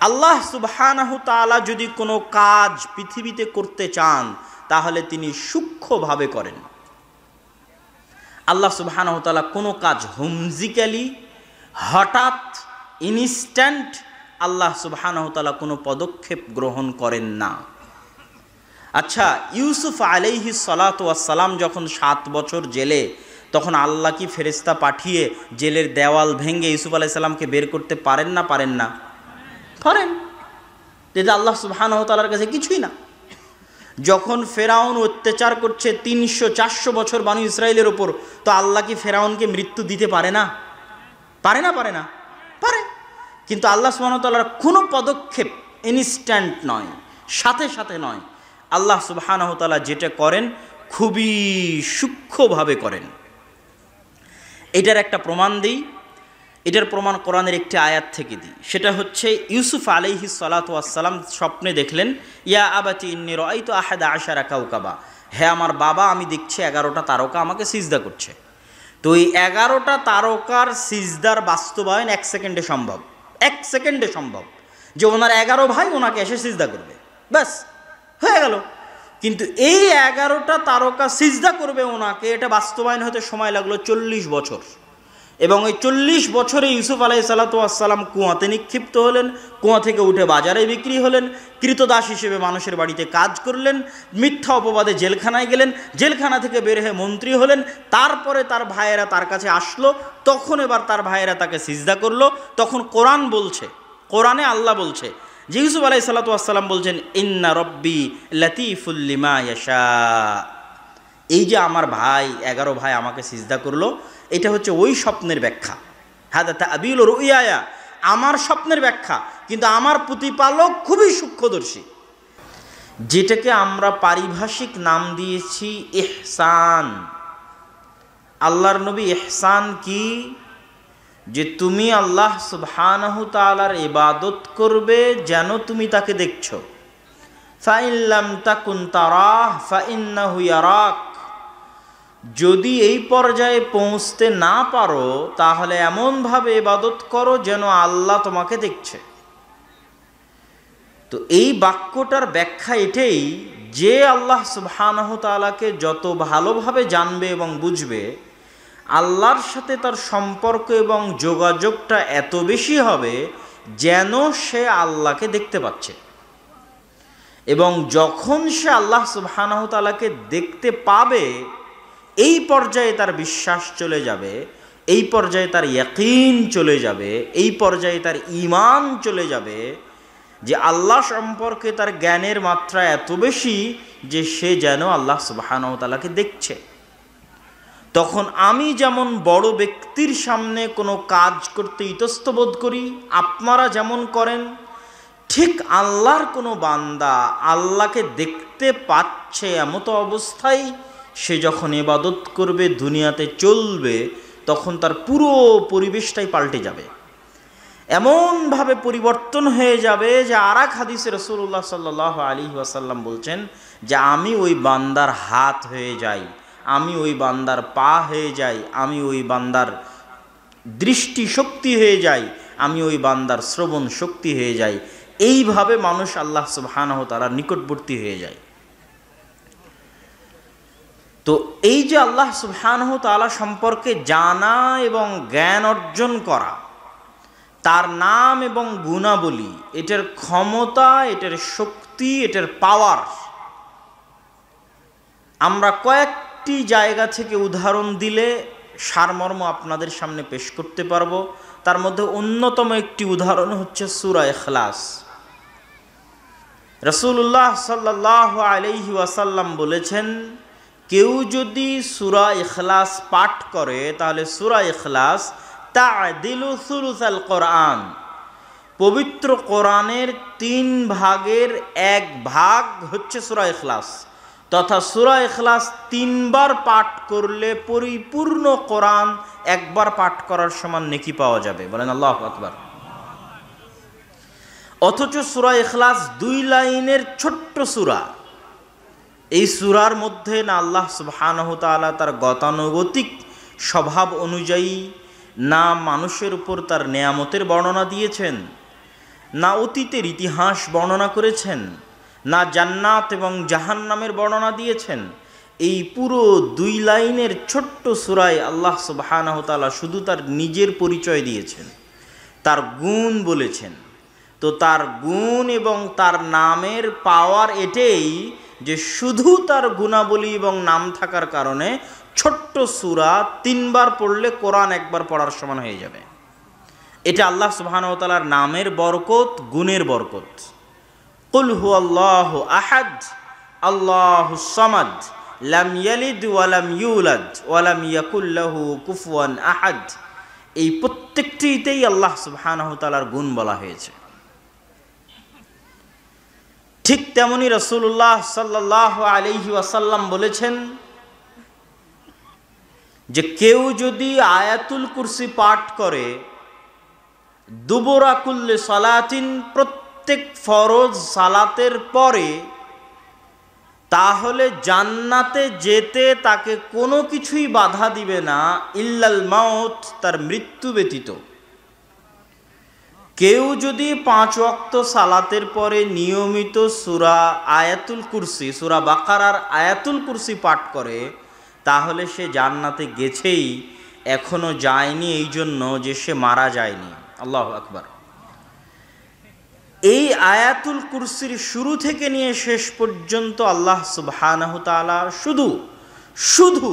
আল্লাহ সুবহানাহু তাআলা যদি কোনো কাজ পৃথিবীতে করতে চান তাহলে তিনি সূক্ষ্মভাবে করেন। আল্লাহ সুবহানাহু তাআলা কোনো কাজ হুমজিক্যালি, হঠাৎ, ইনস্ট্যান্ট আল্লাহ সুবহানাহু তাআলা কোনো পদক্ষেপ গ্রহণ করেন না। আচ্ছা, ইউসুফ আলাইহিস সালাতু ওয়াস সালাম যখন 7 বছর জেলে, তখন আল্লাহ কি ফেরেশতা পাঠিয়ে জেলের দেওয়াল ভেঙে ইউসুফ আলাইহিস সালামকে বের করতে পারেন না? পারেন না? পারেন। যেটা আল্লাহ সুবহানাহু তাআলার কাছে কিছুই না। যখন ফেরাউন অত্যাচার করছে 300-400 বছর বানু ইসরায়েলের ওপর, তো আল্লাহ কি ফেরাউনকে মৃত্যু দিতে পারে না? পারে না? পারে না? পারে। কিন্তু আল্লাহ সুবহানাহু ওয়া তাআলার কোনো পদক্ষেপ ইনস্ট্যান্ট নয়, সাথে সাথে নয়। আল্লাহ সুবহানাহু ওয়া তাআলা যেটা করেন খুবই সূক্ষ্মভাবে করেন। এটার একটা প্রমাণ দিই। এটার প্রমাণ কোরআনের একটি আয়াত থেকে দিই। সেটা হচ্ছে ইউসুফ আলাইহিস সালাতু ওয়াস সালাম স্বপ্নে দেখলেন, ইয়া আবাতি ইন্নী রাআইতু আহাদা আশারা কাওকাবা, হে আমার বাবা, আমি দেখছি 11টা তারকা আমাকে সিজদা করছে। তো এই 11টা তারকার সিজদার বাস্তবায়ন 1 সেকেন্ডে সম্ভব। 1 সেকেন্ডে সম্ভব যে ওনার 11 ভাই ওনাকে এসে সিজদা করবে, ব্যাস হয়ে গেল। কিন্তু এই 11টা তারকা সিজদা করবে ওনাকে, এটা বাস্তবায়ন হতে সময় লাগলো 40 বছর। এবং ওই 40 বছরে ইউসুফ আলাইহিস সালাতু ওয়াস সালাম কুয়াতে নিক্ষিপ্ত হলেন, কুয়া থেকে উঠে বাজারে বিক্রি হলেন, কৃতদাস হিসেবে মানুষের বাড়িতে কাজ করলেন, মিথ্যা অপবাদে জেলখানায় গেলেন, জেলখানা থেকে বের হয়ে মন্ত্রী হলেন। তারপরে তার ভাইয়েরা তার কাছে আসলো, তখন এবার তার ভাইয়েরা তাকে সিজদা করলো। তখন কোরআন বলছে, কোরআনে আল্লাহ বলছে যে ইউসুফ আলাইহিস সালাতু ওয়াস সালাম বলছেন, ইন্না রব্বি লাতীফুল লিমা ইয়াশা। এই যে আমার ভাই 11 ভাই আমাকে সিজদা করলো, এটা হচ্ছে ওই স্বপ্নের ব্যাখ্যা। হাদা তা'বীল রুইয়া, আমার স্বপ্নের ব্যাখ্যা, কিন্তু আমার প্রতিপালক খুবই সূক্ষ্মদর্শী। যেটাকে আমরা পারিভাষিক নাম দিয়েছি ইহসান। আল্লাহর নবী ইহসান কি? যে তুমি আল্লাহ সুবহানাহু তাআলার ইবাদত করবে যেন তুমি তাকে দেখছো। ফাইন লাম তাকুন তারাহ ফাইন্নাহু ইয়ারাক। যদি এই পর্যায়ে পৌঁছতে না পারো তাহলে এমনভাবে ইবাদত করো যেন আল্লাহ তোমাকে দেখছে। তো এই বাক্যটার ব্যাখ্যা এটাই যে আল্লাহ সুবহানাহু তাআলাকে যত ভালোভাবে জানবে এবং বুঝবে, আল্লাহর সাথে তার সম্পর্ক এবং যোগাযোগটা এত বেশি হবে যেন সে আল্লাহকে দেখতে পাচ্ছে। এবং যখন সে আল্লাহ সুবহানাহু তাআলাকে দেখতে পাবে, এই পর্যায়ে তার বিশ্বাস চলে যাবে, এই পর্যায়ে তার ইয়াকিন চলে যাবে, এই পর্যায়ে তার ঈমান চলে যাবে যে আল্লাহ সম্পর্কে তার জ্ঞানের মাত্রা এত বেশি যে সে যেন আল্লাহ সুবহানাহু ওয়া তাআলাকে দেখছে। তখন আমি যেমন বড় ব্যক্তির সামনে কোনো কাজ করতে ইতস্তবোধ করি, আপনারা যেমন করেন, ঠিক আল্লাহর কোনো বান্দা আল্লাহকে দেখতে পাচ্ছে এমত অবস্থায় সে যখন ইবাদত করবে, দুনিয়াতে চলবে, তখন তার পুরো পরিবেশটাই পাল্টে যাবে। এমনভাবে পরিবর্তন হয়ে যাবে যে আরেক হাদিসে রাসূলুল্লাহ সাল্লাল্লাহু আলাইহি ওয়াসাল্লাম বলছেন যে আমি ওই বান্দার হাত হয়ে যাই, আমি ওই বান্দার পা হয়ে যাই, আমি ওই বান্দার দৃষ্টি শক্তি হয়ে যাই, আমি ওই বান্দার শ্রবণ শক্তি হয়ে যাই। এইভাবে মানুষ আল্লাহ সুবহানাহু ওয়া তাআলার নিকটবর্তী হয়ে যায়। তো এই যে আল্লাহ সুবহানাহু ওয়া তাআলা সম্পর্কে জানা এবং জ্ঞান অর্জন করা, তার নাম এবং গুণাবলী, এটার ক্ষমতা, এটার শক্তি, এটার পাওয়ার, আমরা কয়েকটি জায়গা থেকে উদাহরণ দিলে সারমর্ম আপনাদের সামনে পেশ করতে পারবো। তার মধ্যে অন্যতম একটি উদাহরণ হচ্ছে সূরা ইখলাস। রাসূলুল্লাহ সাল্লাল্লাহু আলাইহি ওয়াসাল্লাম বলেছেন, কেউ যদি সূরা ইখলাস পাঠ করে তাহলে সূরা ইখলাস তা'দিলু সুলুসাল কোরআন, পবিত্র কোরআনের 3 ভাগের 1 ভাগ হচ্ছে সূরা ইখলাস। তথা সূরা ইখলাস 3 বার পাঠ করলে পরিপূর্ণ কোরআন একবার পাঠ করার সমান নেকি পাওয়া যাবে। বলেন আল্লাহু আকবার। অথচ সূরা ইখলাস 2 লাইনের ছোট্ট সূরা। এই সূরার মধ্যে না আল্লাহ সুবহানাহু ওয়া তাআলা তার গতানুগতিক স্বভাব অনুযায়ী না মানুষের উপর তার নেয়ামতের বর্ণনা দিয়েছেন, না অতীতের ইতিহাস বর্ণনা করেছেন, না জান্নাত এবং জাহান্নামের বর্ণনা দিয়েছেন। এই পুরো 2 লাইনের ছোট্ট সূরায় আল্লাহ সুবহানাহু ওয়া তাআলা শুধু তার নিজের পরিচয় দিয়েছেন, তার গুণ বলেছেন। তো তার গুণ এবং তার নামের পাওয়ার এটাই যে শুধু তার গুণাবলী এবং নাম থাকার কারণে ছোট্ট সূরা 3 বার পড়লে কোরআন একবার পড়ার সমান হয়ে যাবে। এটা আল্লাহ সুবহানাহু ওয়া তাআলার নামের বরকত, গুণের বরকত। কুল হুয়াল্লাহু আহাদ আল্লাহুস সামাদ লাম ইয়ালিদ ওয়া লাম ইউলাদ ওয়া লাম ইয়াকুল লাহু কুফুয়ান আহাদ। এই প্রত্যেকটিতেই আল্লাহ সুবহানাহু ওয়া তাআলার গুণ বলা হয়েছে। ঠিক তেমনি রাসূলুল্লাহ সাল্লাল্লাহু আলাইহি ওয়াসাল্লাম বলেছেন যে কেউ যদি আয়াতুল কুরসি পাঠ করে দুবুরা কুল্লি সালাতিন, প্রত্যেক ফরজ সালাতের পরে, তাহলে জান্নাতে যেতে তাকে কোনো কিছুই বাধা দিবে না ইল্লাল মাউত, তার মৃত্যু ব্যতীত। কেউ যদি 5 ওয়াক্ত সালাতের পরে নিয়মিত সূরা আয়াতুল কুরসি, সূরা বাকারার আয়াতুল কুরসি পাঠ করে, তাহলে সে জান্নাতে গেছেই, এখনো যায়নি এই জন্য যে সে মারা যায়নি। আল্লাহু আকবার। এই আয়াতুল কুরসির শুরু থেকে নিয়ে শেষ পর্যন্ত আল্লাহ সুবহানাহু ওয়া তাআলা শুধু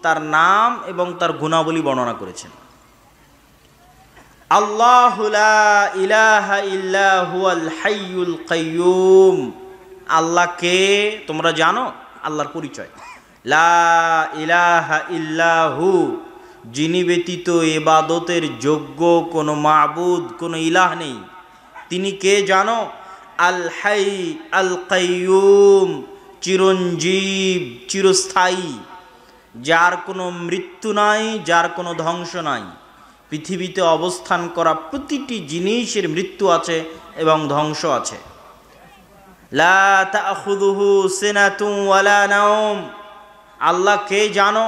তার নাম এবং তার গুণাবলী বর্ণনা করেছেন। আল্লাহু লা ইলাহা ইল্লা হুয়াল হাইয়ুল কাইয়্যুম। আল্লাহ কে তোমরা জানো? আল্লাহর পরিচয় লা ইলাহা ইল্লা হু, যিনি ব্যতীত ইবাদতের যোগ্য কোনো মাবুদ, কোনো ইলাহ নেই। তিনি কে জানো? আল হাই আল কাইয়্যুম, চিরঞ্জীব, চিরস্থায়ী, যার কোনো মৃত্যু নাই, যার কোনো ধ্বংস নাই। পৃথিবীতে অবস্থান করা প্রতিটি জিনিসের মৃত্যু আছে এবং ধ্বংস আছে। লা তাখুযুহু সিনাতুন ওয়ালা নাওম। আল্লাহ কে জানো?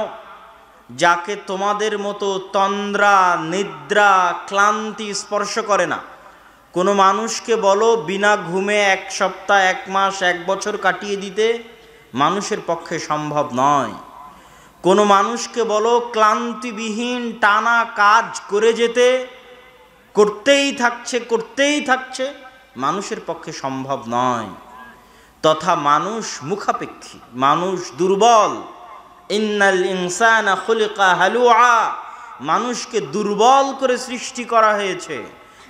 যাকে তোমাদের মতো তন্দ্রা, নিদ্রা, ক্লান্তি স্পর্শ করে না। কোনো মানুষকে বলো বিনা ঘুমে 1 সপ্তাহ, 1 মাস, 1 বছর কাটিয়ে দিতে, মানুষের পক্ষে সম্ভব নয়। কোনো মানুষকে বলো ক্লান্তিবিহীন টানা কাজ করে যেতে, করতেই থাকছে, মানুষের পক্ষে সম্ভব নয়। তথা মানুষ মুখাপেক্ষী, মানুষ দুর্বল। ইন্নাল ইনসানা খুলিকা হালুআ, মানুষকে দুর্বল করে সৃষ্টি করা হয়েছে।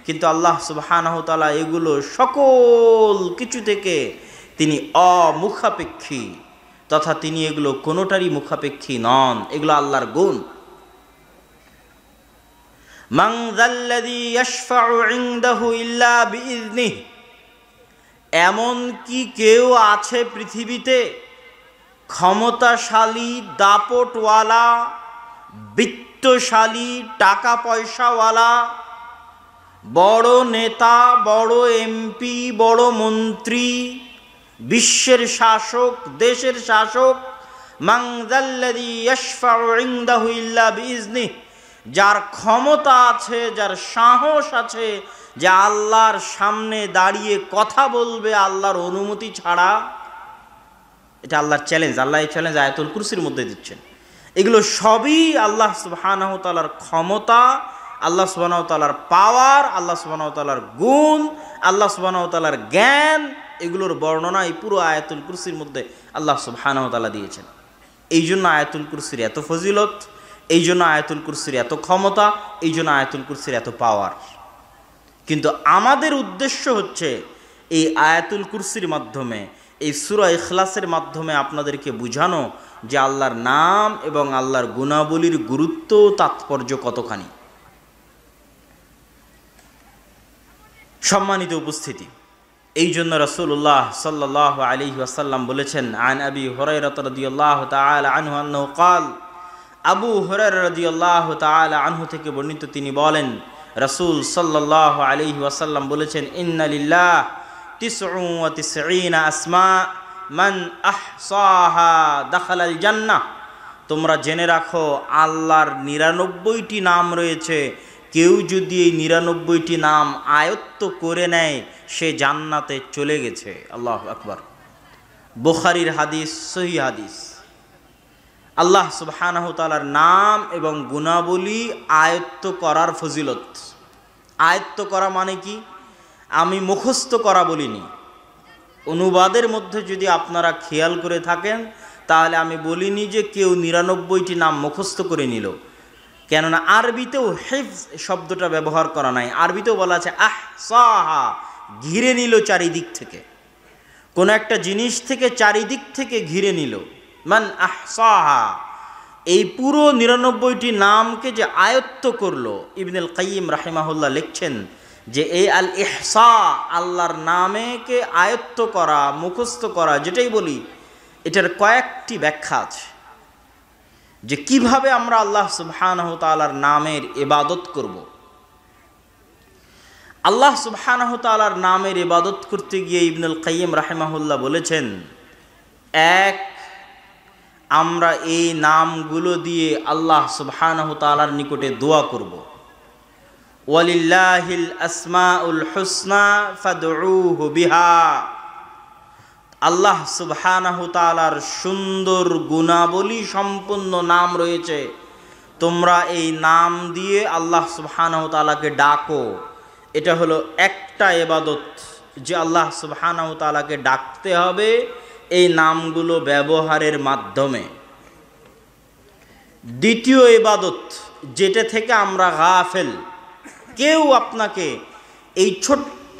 কিন্তু আল্লাহ সুবহানাহু ওয়া তাআলা এগুলো সকল কিছু থেকে তিনি অমুখাপেক্ষী, তথা তিনি এগুলো কোনোটারই মুখাপেক্ষী নন। এগুলো আল্লাহর গুণ। মান যাল্লাযী ইয়াশফাউ ইনদাহু ইল্লা বিইযনিহি, এমন কি কেউ আছে পৃথিবীতে ক্ষমতাশালী, দাপটওয়ালা, বিত্তশালী, টাকা পয়সাওয়ালা, বড় নেতা, বড় এমপি, বড় মন্ত্রী, বিশ্বের শাসক, দেশের শাসক, মান যাল্লাযী ইয়াশফাউ ইনদাহু ইল্লা বিইযনিহি, যার ক্ষমতা আছে, যার সাহস আছে, যে আল্লাহর সামনে দাঁড়িয়ে কথা বলবে আল্লাহর অনুমতি ছাড়া। এটা আল্লাহর চ্যালেঞ্জ। আল্লাহ এই চ্যালেঞ্জ আয়াতুল কুরসির মধ্যে দিচ্ছেন। এগুলো সবই আল্লাহ সুবহানাহু ওয়া তাআলার ক্ষমতা, আল্লাহ সুবহানাহু ওয়া তাআলার পাওয়ার, আল্লাহ সুবহানাহু ওয়া তাআলার গুণ, আল্লাহ সুবহানাহু ওয়া তাআলার জ্ঞান। এগুলোর বর্ণনা এই পুরো আয়াতুল কুরসির মধ্যে আল্লাহ সুবহানাহু ওয়া তাআলা দিয়েছেন। এই জন্য আয়াতুল কুরসির এত ফজিলত, এই জন্য আয়াতুল কুরসির এত ক্ষমতা, এই জন্য আয়াতুল কুরসির এত পাওয়ার। কিন্তু আমাদের উদ্দেশ্য হচ্ছে এই আয়াতুল কুরসির মাধ্যমে, এই সূরা ইখলাসের মাধ্যমে আপনাদেরকে বুঝানো যে আল্লাহর নাম এবং আল্লাহর গুণাবলীর গুরুত্ব, তাৎপর্য কতখানি। সম্মানিত উপস্থিতি, এই জন্য রাসূলুল্লাহ সাল্লাল্লাহু আলাইহি ওয়াসাল্লাম বলেছেন, আন আবি হুরায়রা রাদিয়াল্লাহু তাআলা আনহু আন্নাহু ক্বাল, আবু হুরায়রা রাদিয়াল্লাহু তাআলা আনহু থেকে বর্ণিত, তিনি বলেন রাসূল সাল্লাল্লাহু আলাইহি ওয়াসাল্লাম বলেছেন, ইন্না লিল্লাহ 99 আসমা মান আহসাহা দাখালাল জান্নাহ। তোমরা জেনে রাখো আল্লাহর 99টি নাম রয়েছে, কেউ যদি এই ৯৯টি নাম আয়ত্ত করে নেয় সে জান্নাতে চলে গেছে। আল্লাহু আকবার। বুখারীর হাদিস, সহিহ হাদিস। আল্লাহ সুবহানাহু তাআলার নাম এবং গুণাবলী আয়ত্ত করার ফজিলত। আয়ত্ত করা মানে কি? আমি মুখস্থ করা বলিনি। অনুবাদের মধ্যে যদি আপনারা খেয়াল করে থাকেন তাহলে আমি বলিনি যে কেউ ৯৯টি নাম মুখস্থ করে নিল, কেননা আরবিতেও হিফজ শব্দটা ব্যবহার করা নাই। আরবিতেও বলা আছে আহসাহা, ঘিরে নিল চারিদিক থেকে, কোনো একটা জিনিস থেকে চারিদিক থেকে ঘিরে নিল। মান আহসাহা, এই পুরো ৯৯টি নামকে যে আয়ত্ত করলো, ইবনুল কাইয়িম রাহিমাহুল্লাহ লিখছেন যে এই আল ইহসা, আল্লাহর নামেকে আয়ত্ত করা, মুখস্থ করা, যেটাই বলি, এটার কয়েকটি ব্যাখ্যা আছে যে কিভাবে আমরা আল্লাহ সুবহানাহু তাআলার নামের ইবাদত করব। আল্লাহ সুবহানাহু তাআলার নামের ইবাদত করতে গিয়ে ইবনুল কাইয়িম রাহিমাহুল্লাহ বলেছেন, এক, আমরা এই নামগুলো দিয়ে আল্লাহ সুবহানাহু তাআলার নিকটে দোয়া করব। ওয়ালিল্লাহিল আসমাউল হুসনা ফাদউহু বিহা, আল্লাহ সুবহানাহু তাআলার সুন্দর গুণাবলী সম্পন্ন নাম রয়েছে, তোমরা এই নাম দিয়ে আল্লাহ সুবহানাহু তাআলাকে ডাকো। এটা হলো একটা ইবাদত, যে আল্লাহ সুবহানাহু তাআলাকে ডাকতে হবে এই নামগুলো ব্যবহারের মাধ্যমে। দ্বিতীয় ইবাদত, যেটা থেকে আমরা গাফেল, কেউ আপনাকে এই ছোট্ট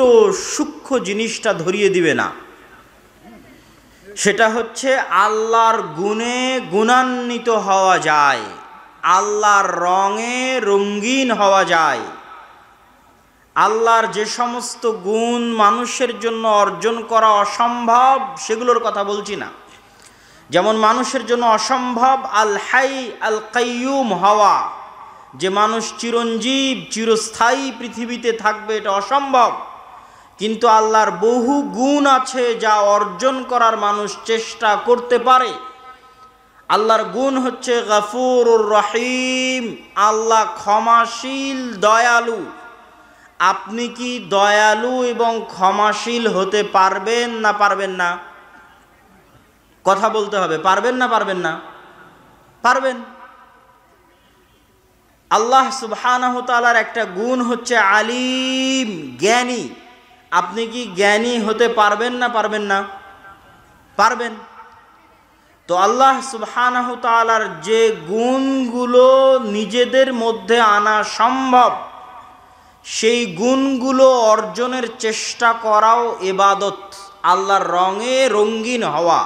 সূক্ষ্ম জিনিসটা ধরিয়ে দিবে না, সেটা হচ্ছে আল্লাহর গুণে গুণান্বিত হওয়া যায়, আল্লাহর রঙে রঙিন হওয়া যায়। আল্লাহর যে সমস্ত গুণ মানুষের জন্য অর্জন করা অসম্ভব সেগুলোর কথা বলছি না। যেমন মানুষের জন্য অসম্ভব আল হাই আল কাইয়ুম হওয়া, যে মানুষ চিরঞ্জীব চিরস্থায়ী পৃথিবীতে থাকবে, এটা অসম্ভব। কিন্তু আল্লাহর বহু গুণ আছে যা অর্জন করার মানুষ চেষ্টা করতে পারে। আল্লাহর গুণ হচ্ছে গফুরুর রহিম, আল্লাহ ক্ষমাশীল দয়ালু। আপনি কি দয়ালু এবং ক্ষমাশীল হতে পারবেন না পারবেন না? কথা বলতে হবে, পারবেন না পারবেন না? পারবেন। আল্লাহ সুবহানাহু তাআলার একটা গুণ হচ্ছে আলিম, জ্ঞানী। আপনি কি জ্ঞানী হতে পারবেন না পারবেন না? পারবেন। তো আল্লাহ সুবহানাহু তাআলার যে গুণগুলো নিজেদের মধ্যে আনা সম্ভব, সেই গুণগুলো অর্জনের চেষ্টা করাও ইবাদত, আল্লাহর রঙে রঙিন হওয়া।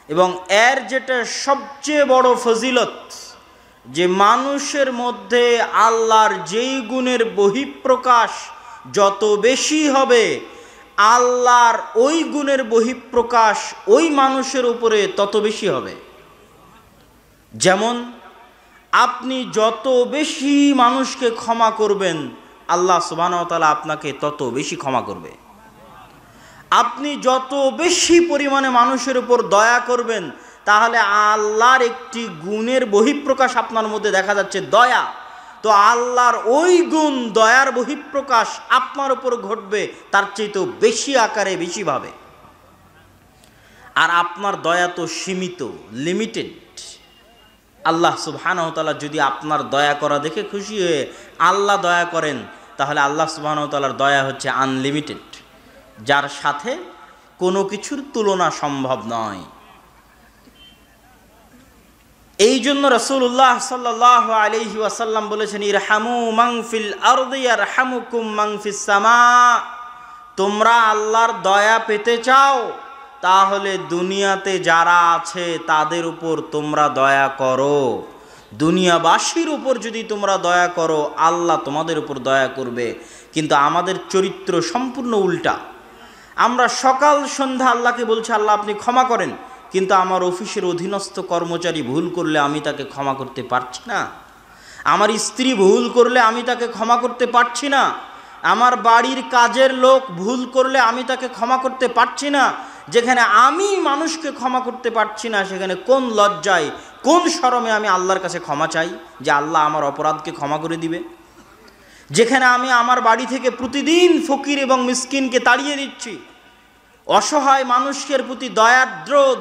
এবং এর যেটা সবচেয়ে বড় ফজিলত, যে মানুষের মধ্যে আল্লাহর যেই গুণের বহিঃপ্রকাশ যত বেশি হবে, আল্লাহর ওই গুণের বহিঃপ্রকাশ ওই মানুষের উপরে তত বেশি হবে। যেমন আপনি যত বেশি মানুষকে ক্ষমা করবেন, আল্লাহ সুবহানাহু ওয়া তাআলা আপনাকে তত বেশি ক্ষমা করবে। আপনি যত বেশি পরিমাণে মানুষের উপর দয়া করবেন, তাহলে আল্লাহর একটি গুণের বহিঃপ্রকাশ আপনার মধ্যে দেখা যাচ্ছে, দয়া। তো আল্লাহর ওই গুণ, দয়ার বহিঃপ্রকাশ আপনার উপর ঘটবে তার চেয়ে বেশি আকারে, বেশিভাবে। আর আপনার দয়া তো সীমিত, লিমিটেড। আল্লাহ সুবহানাহু ওয়া তাআলা যদি আপনার দয়া করা দেখে খুশি হয়ে আল্লাহ দয়া করেন, তাহলে আল্লাহ সুবহানাহু ওয়া তাআলার দয়া হচ্ছে আনলিমিটেড, যার সাথে কোনো কিছুর তুলনা সম্ভব নয়। এই জন্য রাসূলুল্লাহ সাল্লাল্লাহু আলাইহি ওয়াসাল্লাম বলেছেন, ইরহামু মান ফিল আরদি ইয়ারহামুকুম মান ফিস সামা। তোমরা আল্লাহর দয়া পেতে চাও, তাহলে দুনিয়াতে যারা আছে তাদের উপর তোমরা দয়া করো। দুনিয়াবাসীর উপর যদি তোমরা দয়া করো, আল্লাহ তোমাদের উপর দয়া করবে। কিন্তু আমাদের চরিত্র সম্পূর্ণ উল্টা। আমরা সকাল সন্ধ্যা আল্লাহকে বলছি, আল্লাহ আপনি ক্ষমা করেন, কিন্তু আমার অফিসের অধীনস্থ কর্মচারী ভুল করলে আমি তাকে ক্ষমা করতে পারছি না। আমার স্ত্রী ভুল করলে আমি তাকে ক্ষমা করতে পারছি না। আমার বাড়ির কাজের লোক ভুল করলে আমি তাকে ক্ষমা করতে পারছি না। যেখানে আমি মানুষকে ক্ষমা করতে পারছি না, সেখানে কোন লজ্জায়, কোন শরমে আমি আল্লাহর কাছে ক্ষমা চাই যে আল্লাহ আমার অপরাধকে ক্ষমা করে দিবে? যেখানে আমি আমার বাড়ি থেকে প্রতিদিন ফকির এবং মিসকিনকে তাড়িয়ে দিচ্ছি, অসহায় মানুষের প্রতি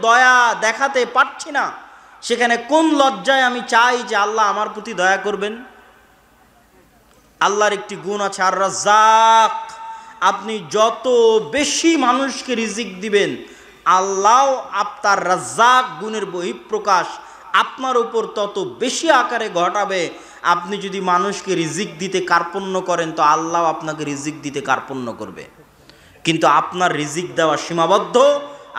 দয়া দেখাতে পারছি না, সেখানে কোন লজ্জায় আমি চাই যে আল্লাহ আমার প্রতি দয়া করবেন? আল্লাহর একটি গুণ আছে আর রাজ্জাক। আপনি যত বেশি মানুষকে রিজিক দিবেন, আল্লাহ আপনার রাজ্জাক গুণের বহিঃপ্রকাশ আপনার উপর তত বেশি আকারে ঘটাবে। আপনি যদি মানুষকে রিজিক দিতে কার্পণ্য করেন, তো আল্লাহ আপনাকে রিজিক দিতে কার্পণ্য করবে। কিন্তু আপনার রিজিক দেওয়া সীমাবদ্ধ,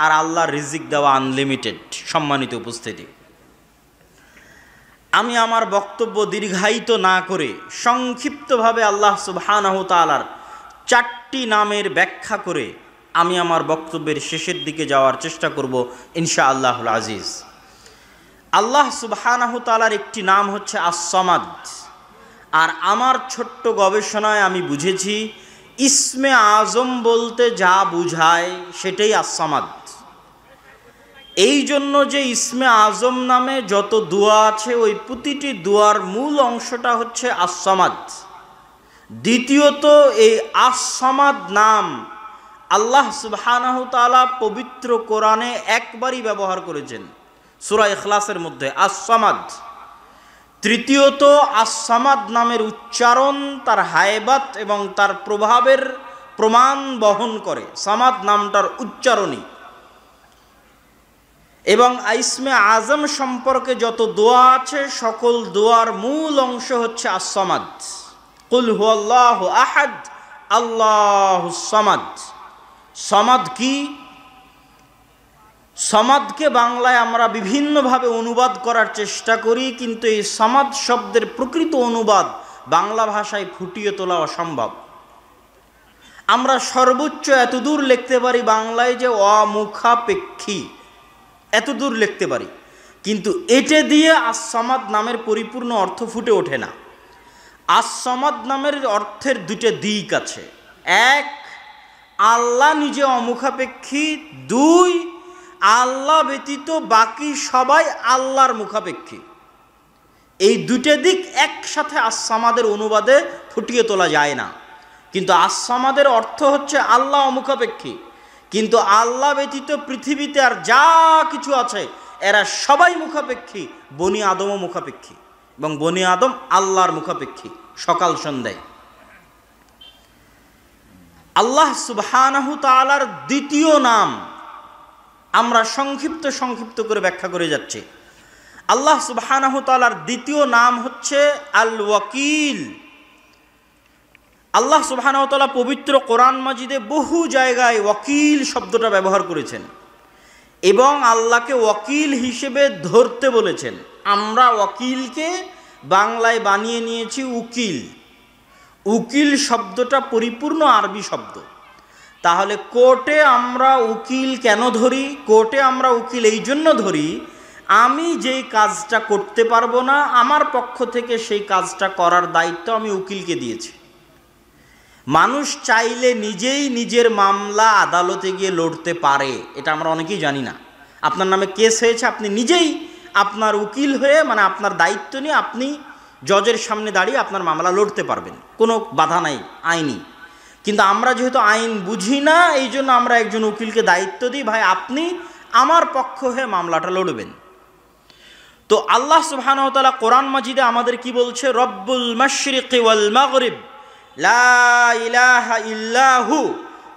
আর আল্লাহর রিজিক দেওয়া আনলিমিটেড। সম্মানিত উপস্থিতি, আমি আমার বক্তব্য দীর্ঘায়িত না করে সংক্ষিপ্তভাবে আল্লাহ সুবহানাহু তাআলার 4টি নামের ব্যাখ্যা করে আমি আমার বক্তব্যের শেষের দিকে যাওয়ার চেষ্টা করব ইনশাআল্লাহুল আজিজ। আল্লাহ সুবহানাহু তাআলার একটি নাম হচ্ছে আস-সামাদ। আর আমার ছোট্ট গবেষণায় আমি বুঝেছি, ইসমে আজম বলতে যা বুঝায় সেটাই আস-সামাদ। এই জন্য যে ইসমে আজম নামে যত দোয়া আছে, ওই প্রতিটি দোয়ার মূল অংশটা হচ্ছে আস-সামাদ। দ্বিতীয়ত, এই আস-সামাদ নাম আল্লাহ সুবহানাহু তাআলা পবিত্র কোরআনে একবারই ব্যবহার করেছেন, সূরা ইখলাসের মধ্যে আস-সামাদ। তৃতীয়ত, আস-সামাদ নামের উচ্চারণ তার হায়বাত এবং তার প্রভাবের প্রমাণ বহন করে সামাদ নামটার উচ্চারণই। এবং ইসমে আজম সম্পর্কে যত দোয়া আছে, সকল দোয়ার মূল অংশ হচ্ছে আস-সামাদ। কুল হুয়াল্লাহু আহাদ আল্লাহুস সামাদ। সামাদ কি? সামাদকে বাংলায় আমরা বিভিন্নভাবে অনুবাদ করার চেষ্টা করি, কিন্তু এই সামাদ শব্দের প্রকৃত অনুবাদ বাংলা ভাষায় ফুটিয়ে তোলা অসম্ভব। আমরা সর্বোচ্চ এতদূর লিখতে পারি বাংলায় যে অমুখাপেক্ষী, এতদূর লিখতে পারি, কিন্তু এটা দিয়ে আস-সামাদ নামের পরিপূর্ণ অর্থ ফুটে ওঠে না। আস-সামাদ নামের অর্থের দুটো দিক আছে। এক, আল্লাহ নিজে অমুখাপেক্ষী। দুই, আল্লাহ ব্যতীত বাকি সবাই আল্লাহর মুখাপেক্ষী। এই দুটো দিক একসাথে আস-সামাদের অনুবাদে ফুটিয়ে তোলা যায় না। কিন্তু আস-সামাদের অর্থ হচ্ছে আল্লাহ অমুখাপেক্ষী, কিন্তু আল্লাহ ব্যতীত পৃথিবীতে আর যা কিছু আছে এরা সবাই মুখাপেক্ষী, বনি আদমও মুখাপেক্ষী, এবং বনি আদম আল্লাহর মুখাপেক্ষী সকাল সন্ধ্যায়। আল্লাহ সুবহানাহু তাআলার দ্বিতীয় নাম আমরা সংক্ষিপ্ত করে ব্যাখ্যা করে যাচ্ছি। আল্লাহ সুবহানাহু তাআলার দ্বিতীয় নাম হচ্ছে আল ওয়াকিল। আল্লাহ সুবহানাহু তাআলা পবিত্র কোরআন মাজিদে বহু জায়গায় ওয়াকিল শব্দটা ব্যবহার করেছেন এবং আল্লাহকে ওয়াকিল হিসেবে ধরতে বলেছেন। আমরা ওয়াকিলকে বাংলায় বানিয়ে নিয়েছি উকিল। উকিল শব্দটা পরিপূর্ণ আরবি শব্দ। তাহলে কোর্টে আমরা উকিল কেন ধরি? কোর্টে আমরা উকিল এই জন্য ধরি, আমি যেই কাজটা করতে পারবো না, আমার পক্ষ থেকে সেই কাজটা করার দায়িত্ব আমি উকিলকে দিয়েছি। মানুষ চাইলে নিজেই নিজের মামলা আদালতে গিয়ে লড়তে পারে, এটা আমরা অনেকেই জানি না। আপনার নামে কেস হয়েছে, আপনি নিজেই আপনার উকিল হয়ে, মানে আপনার দায়িত্ব নিয়ে আপনি জজের সামনে দাঁড়িয়ে আপনার মামলা লড়তে পারবেন, কোনো বাধা নাই আইনি। কিন্তু আমরা যেহেতু আইন বুঝি না, এই জন্য আমরা একজন উকিলকে দায়িত্ব দিই, ভাই আপনি আমার পক্ষ হয়ে মামলাটা লড়বেন। তো আল্লাহ সুবহানাহু ওয়া তাআলা কোরআন মাজিদে আমাদের কি বলছে? রব্বুল মাশরিকি ওয়াল মাগরিব লা ইলাহা ইল্লাহু